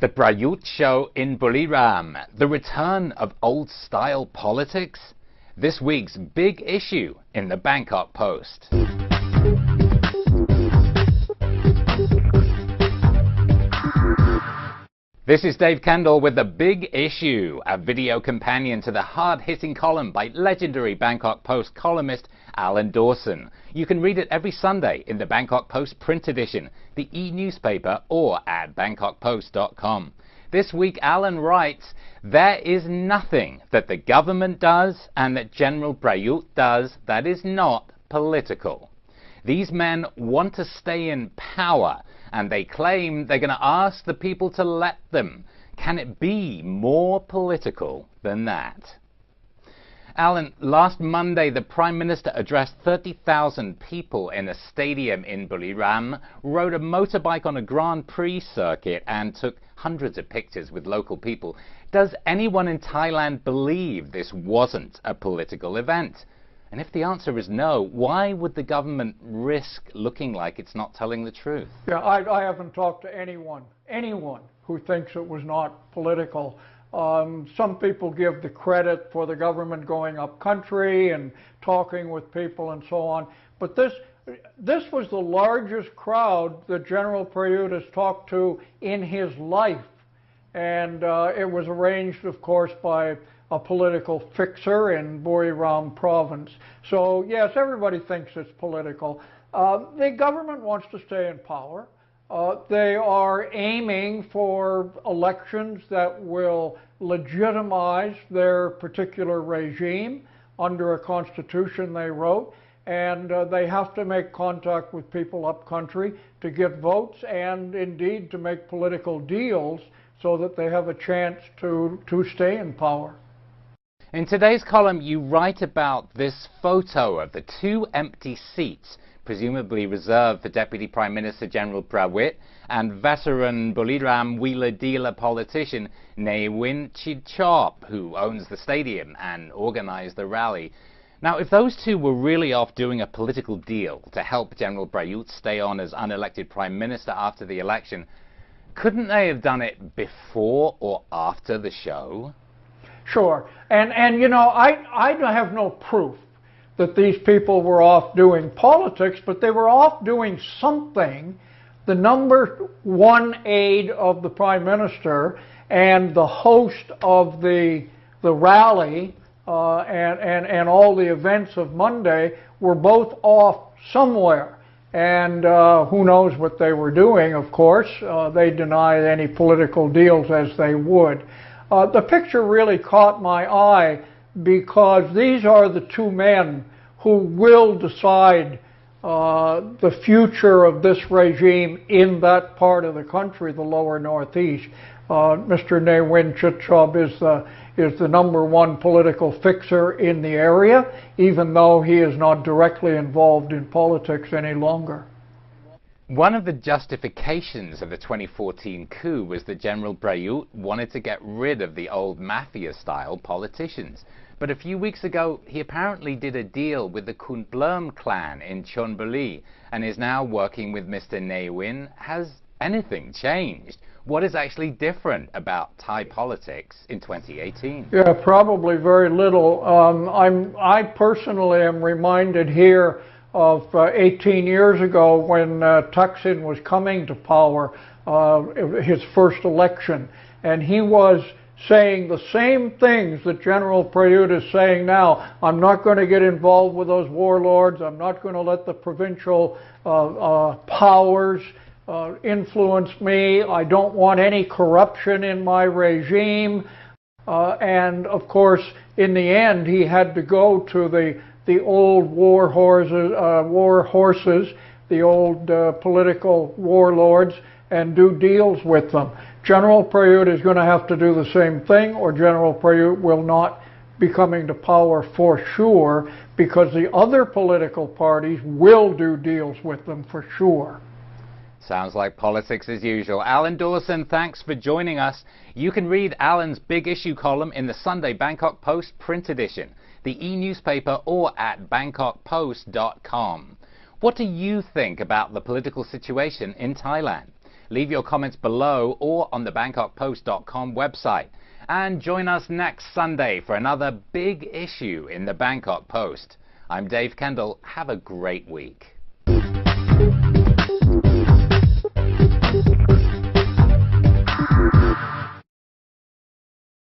The Prayut show in Buri Ram, the return of old-style politics, this week's big issue in the Bangkok Post. This is Dave Kendall with The Big Issue, a video companion to the hard-hitting column by legendary Bangkok Post columnist Alan Dawson. You can read it every Sunday in the Bangkok Post print edition, the e-newspaper, or at bangkokpost.com. This week, Alan writes, "There is nothing that the government does and that General Prayut does that is not political. These men want to stay in power, and they claim they're going to ask the people to let them. Can it be more political than that?" Alan, last Monday the Prime Minister addressed 30,000 people in a stadium in Buri Ram, rode a motorbike on a Grand Prix circuit and took hundreds of pictures with local people. Does anyone in Thailand believe this wasn't a political event? And if the answer is no, why would the government risk looking like it's not telling the truth? Yeah, I haven't talked to anyone who thinks it was not political. Some people give the credit for the government going up country and talking with people and so on. But this was the largest crowd that General Prayut has talked to in his life. And it was arranged, of course, by a political fixer in Buri Ram province. So yes, everybody thinks it's political. The government wants to stay in power. They are aiming for elections that will legitimize their particular regime under a constitution they wrote, and they have to make contact with people up country to get votes and indeed to make political deals so that they have a chance to stay in power. In today's column, you write about this photo of the two empty seats, presumably reserved for Deputy Prime Minister General Prayut and veteran Buri Ram wheeler-dealer politician Ne Win Chidchop, who owns the stadium and organized the rally. Now, if those two were really off doing a political deal to help General Prayut stay on as unelected Prime Minister after the election, couldn't they have done it before or after the show? Sure. And you know, I have no proof that these people were off doing politics, but they were off doing something. The number one aide of the Prime Minister and the host of the rally and all the events of Monday were both off somewhere. And who knows what they were doing, of course. They denied any political deals as they would. The picture really caught my eye because these are the two men who will decide the future of this regime in that part of the country, the lower northeast. Mr. Ne Win Chidchop is the number one political fixer in the area, even though he is not directly involved in politics any longer. One of the justifications of the 2014 coup was that General Prayut wanted to get rid of the old mafia-style politicians. But a few weeks ago, he apparently did a deal with the Khun Blum clan in Chonburi and is now working with Mr. Ne Win. Has anything changed? What is actually different about Thai politics in 2018? Yeah, probably very little. I personally am reminded here of 18 years ago when Thaksin was coming to power, his first election, and he was saying the same things that General Prayut is saying now. I'm not going to get involved with those warlords. I'm not going to let the provincial powers influence me. I don't want any corruption in my regime. And of course, in the end, he had to go to the old war horses, the old political warlords, and do deals with them. General Prayut is going to have to do the same thing, or General Prayut will not be coming to power for sure, because the other political parties will do deals with them for sure. Sounds like politics as usual. Alan Dawson, thanks for joining us. You can read Alan's Big Issue column in the Sunday Bangkok Post print edition, the e-newspaper, or at bangkokpost.com. What do you think about the political situation in Thailand? Leave your comments below or on the BangkokPost.com website. And join us next Sunday for another big issue in the Bangkok Post. I'm Dave Kendall. Have a great week.